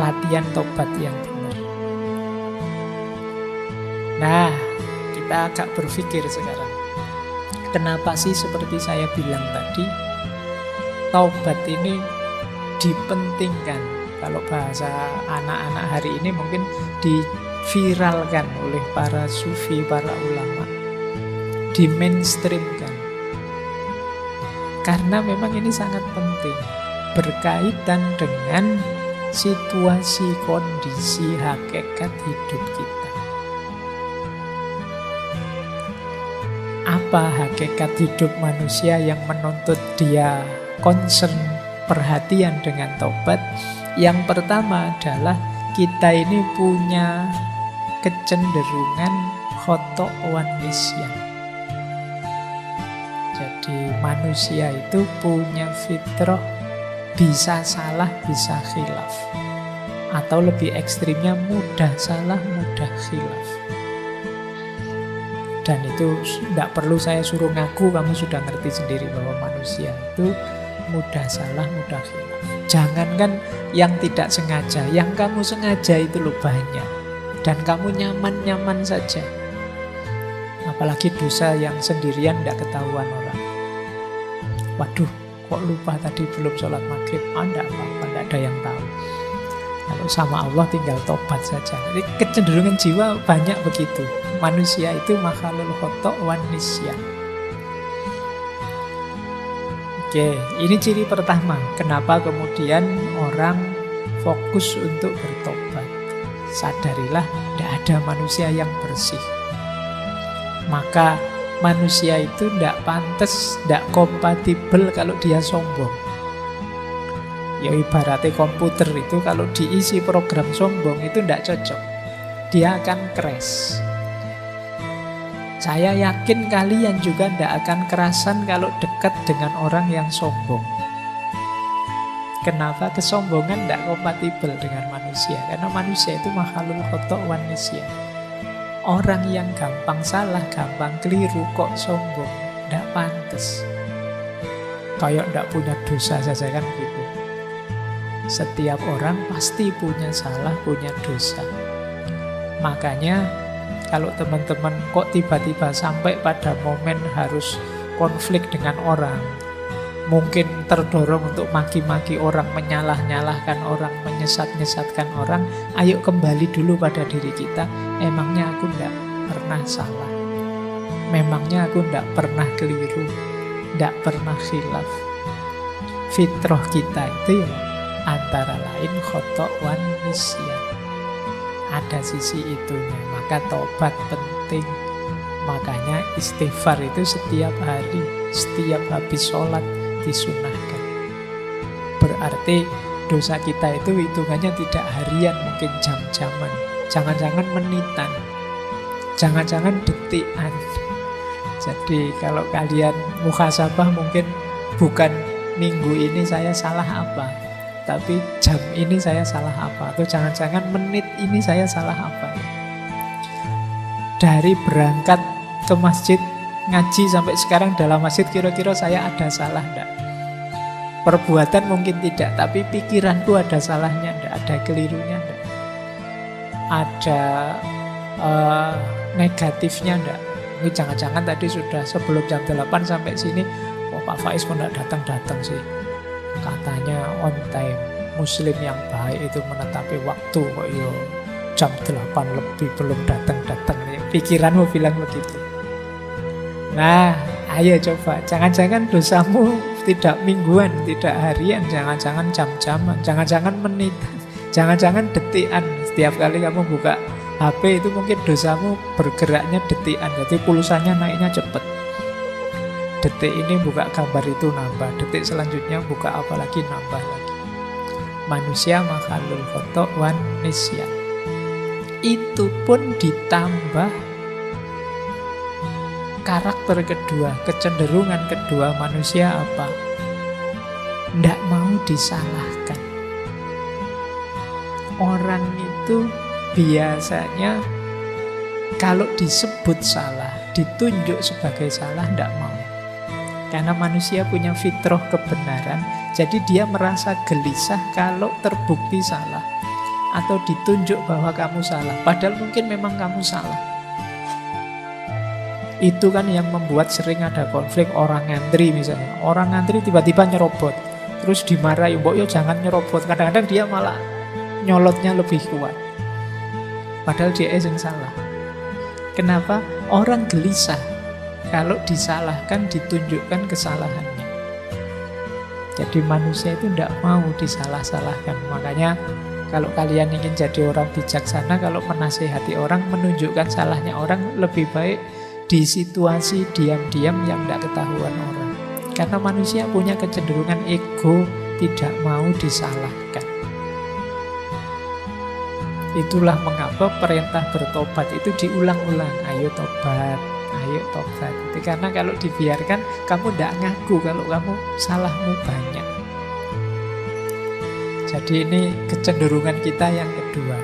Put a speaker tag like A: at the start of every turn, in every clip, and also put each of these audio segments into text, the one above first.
A: latihan tobat yang benar. Nah, kita agak berpikir sekarang. Kenapa sih seperti saya bilang tadi, taubat ini dipentingkan. Kalau bahasa anak-anak hari ini mungkin diviralkan oleh para sufi, para ulama, di mainstreamkan. Karena memang ini sangat penting, berkaitan dengan situasi, kondisi, hakikat hidup kita. Apa hakikat hidup manusia yang menuntut dia concern, perhatian dengan taubat? Yang pertama adalah kita ini punya kecenderungan khoto' wan nisyan. Jadi manusia itu punya fitrah bisa salah, bisa khilaf. Atau lebih ekstrimnya mudah salah, mudah khilaf. Dan itu tidak perlu saya suruh ngaku, kamu sudah ngerti sendiri bahwa manusia itu mudah salah, mudah khilaf. Jangankan yang tidak sengaja, yang kamu sengaja itu loh banyak. Dan kamu nyaman-nyaman saja. Apalagi dosa yang sendirian tidak ketahuan orang. Waduh, kok lupa tadi belum sholat maghrib? Tidak apa-apa, tidak ada yang tahu. Kalau sama Allah tinggal tobat saja. Jadi kecenderungan jiwa banyak begitu. Manusia itu makhluk khoto' wan nisyan. Oke, ini ciri pertama. Kenapa kemudian orang fokus untuk bertobat? Sadarilah, tidak ada manusia yang bersih. Maka manusia itu tidak pantas, tidak kompatibel kalau dia sombong. Ya ibaratnya komputer itu kalau diisi program sombong itu tidak cocok. Dia akan crash. Saya yakin kalian juga tidak akan kerasan kalau dekat dengan orang yang sombong. Kenapa? Kesombongan tidak kompatibel dengan manusia. Karena manusia itu makhluk khoto' wan nisyan. Orang yang gampang salah, gampang keliru kok sombong, tidak pantas. Kayak tidak punya dosa saja kan gitu. Setiap orang pasti punya salah, punya dosa. Makanya kalau teman-teman kok tiba-tiba sampai pada momen harus konflik dengan orang, mungkin terdorong untuk maki-maki orang, menyalah-nyalahkan orang, menyesat-nyesatkan orang, ayo kembali dulu pada diri kita. Emangnya aku tidak pernah salah? Memangnya aku tidak pernah keliru? Tidak pernah khilaf? Fitrah kita itu ya antara lain khoto' wan nisyan. Ada sisi itunya. Maka tobat penting. Makanya istighfar itu setiap hari, setiap habis sholat disunahkan. Berarti dosa kita itu hitungannya tidak harian, mungkin jam-jaman. Jangan-jangan menitan. Jangan-jangan detikan. Jadi kalau kalian muhasabah mungkin bukan minggu ini saya salah apa, tapi jam ini saya salah apa, atau jangan-jangan menit ini saya salah apa. Dari berangkat ke masjid ngaji sampai sekarang dalam masjid kira-kira saya ada salah enggak? Perbuatan mungkin tidak, tapi pikiranku ada salahnya enggak? Ada kelirunya enggak? Ada negatifnya enggak? Ini jangan-jangan tadi sudah sebelum jam 8 sampai sini, oh Pak Faiz kok enggak datang-datang sih? Katanya on time. Muslim yang baik itu menetapi waktu, kok yo jam 8 lebih belum datang-datang. Pikiranmu bilang begitu. Nah, ayo coba. Jangan-jangan dosamu tidak mingguan, tidak harian, jangan-jangan jam-jaman, jangan-jangan menit, jangan-jangan detikan. Setiap kali kamu buka HP itu mungkin dosamu bergeraknya detikan. Jadi pulsanya naiknya cepat. Detik ini buka gambar itu nambah, detik selanjutnya buka apa lagi nambah lagi. Manusia makhluk khoto' wan nisyan. Itu pun ditambah karakter kedua, kecenderungan kedua manusia apa? Tidak mau disalahkan. Orang itu biasanya kalau disebut salah, ditunjuk sebagai salah, tidak mau. Karena manusia punya fitrah kebenaran, jadi dia merasa gelisah kalau terbukti salah. atau ditunjuk bahwa kamu salah. Padahal mungkin memang kamu salah. Itu kan yang membuat sering ada konflik orang ngantri misalnya. Orang ngantri tiba-tiba nyerobot. Terus dimarahi, mbok yo jangan nyerobot. Kadang-kadang dia malah nyolotnya lebih kuat. Padahal dia yang salah. Kenapa? Orang gelisah kalau disalahkan, ditunjukkan kesalahannya. Jadi manusia itu tidak mau disalah-salahkan. Makanya kalau kalian ingin jadi orang bijaksana, kalau menasehati orang, menunjukkan salahnya orang, lebih baik di situasi diam-diam yang tidak ketahuan orang. Karena manusia punya kecenderungan ego, tidak mau disalahkan. Itulah mengapa perintah bertobat itu diulang-ulang. Ayo tobat, ayo tobat. Itu karena kalau dibiarkan, kamu tidak ngaku kalau kamu salahmu banyak. Jadi ini kecenderungan kita yang kedua.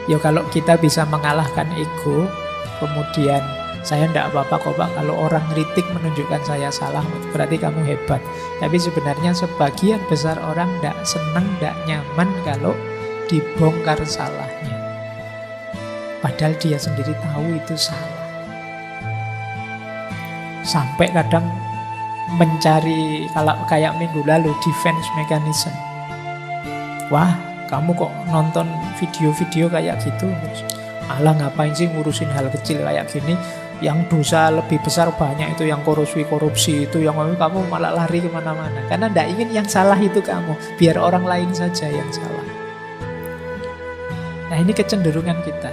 A: Ya kalau kita bisa mengalahkan ego, kemudian saya tidak apa-apa kok Pak, kalau orang kritik menunjukkan saya salah, berarti kamu hebat. Tapi sebenarnya sebagian besar orang tidak senang, tidak nyaman kalau dibongkar salahnya. Padahal dia sendiri tahu itu salah. Sampai kadang mencari, kalau kayak minggu lalu, defense mechanism. Wah, kamu kok nonton video-video kayak gitu? Alah ngapain sih ngurusin hal kecil kayak gini? Yang dosa lebih besar banyak itu, yang korupsi itu, yang kamu malah lari kemana-mana. Karena tidak ingin yang salah itu kamu, biar orang lain saja yang salah. Nah ini kecenderungan kita.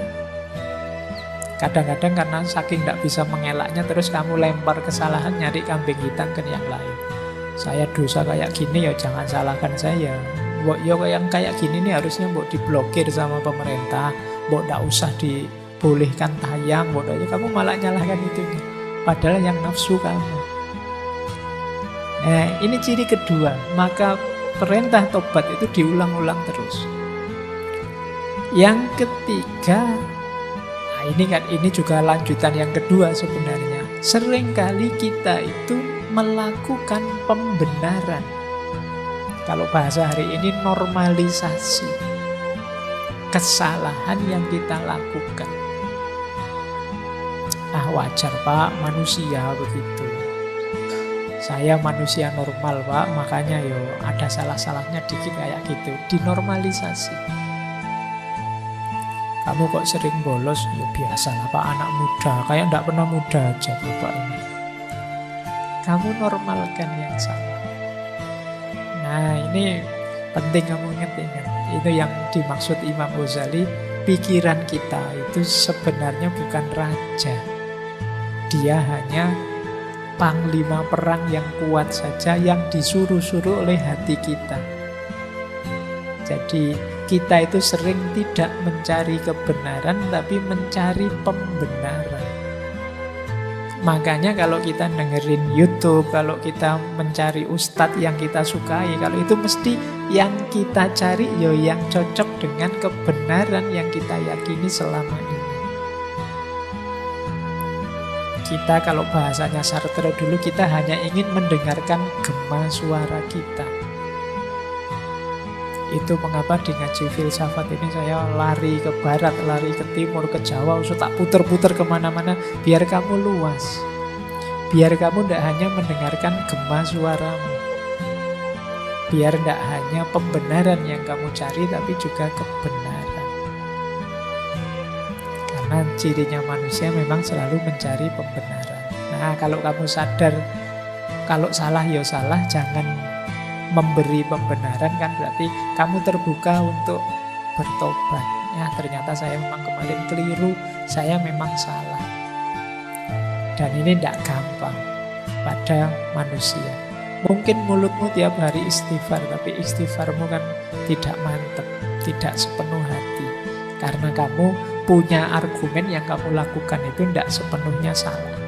A: Kadang-kadang karena saking tidak bisa mengelaknya, terus kamu lempar kesalahan, nyari kambing hitam ke yang lain. Saya dosa kayak gini ya jangan salahkan saya. Mbok yo yang kayak gini nih harusnya mbok diblokir sama pemerintah, mbok tidak usah dibolehkan tayang, mbok aja kamu malah nyalahkan itu. Padahal yang nafsu kamu. Nah ini ciri kedua. Maka perintah tobat itu diulang-ulang terus. Yang ketiga, nah ini juga lanjutan yang kedua sebenarnya. Seringkali kita itu melakukan pembenaran. Kalau bahasa hari ini normalisasi kesalahan yang kita lakukan. Ah wajar Pak, manusia begitu. Saya manusia normal Pak, makanya yo ada salah-salahnya dikit kayak gitu. Dinormalisasi. Kamu kok sering bolos? Ya biasa lah Pak, anak muda. Kayak tidak pernah muda aja Bapak ini. Kamu normalkan yang salah. Nah ini penting kamu ingat-ingat. Itu yang dimaksud Imam Ghazali. Pikiran kita itu sebenarnya bukan raja. Dia hanya panglima perang yang kuat saja, yang disuruh-suruh oleh hati kita. Jadi kita itu sering tidak mencari kebenaran, tapi mencari pembenaran. Makanya kalau kita dengerin YouTube, kalau kita mencari ustadz yang kita sukai, kalau itu mesti yang kita cari ya yang cocok dengan kebenaran yang kita yakini selama ini. Kita kalau bahasanya Sartre dulu, kita hanya ingin mendengarkan gema suara kita. Itu mengapa di ngaji filsafat ini saya lari ke barat, lari ke timur, ke Jawa, usah tak puter-puter kemana-mana, biar kamu luas. Biar kamu tidak hanya mendengarkan gema suaramu. Biar tidak hanya pembenaran yang kamu cari, tapi juga kebenaran. Karena cirinya manusia memang selalu mencari pembenaran. Nah kalau kamu sadar, kalau salah ya salah, jangan memberi pembenaran, kan berarti kamu terbuka untuk bertobat. Ya ternyata saya memang kemarin keliru, saya memang salah. Dan ini tidak gampang pada manusia. Mungkin mulutmu tiap hari istighfar, tapi istighfarmu kan tidak mantap, tidak sepenuh hati. Karena kamu punya argumen yang kamu lakukan itu tidak sepenuhnya salah.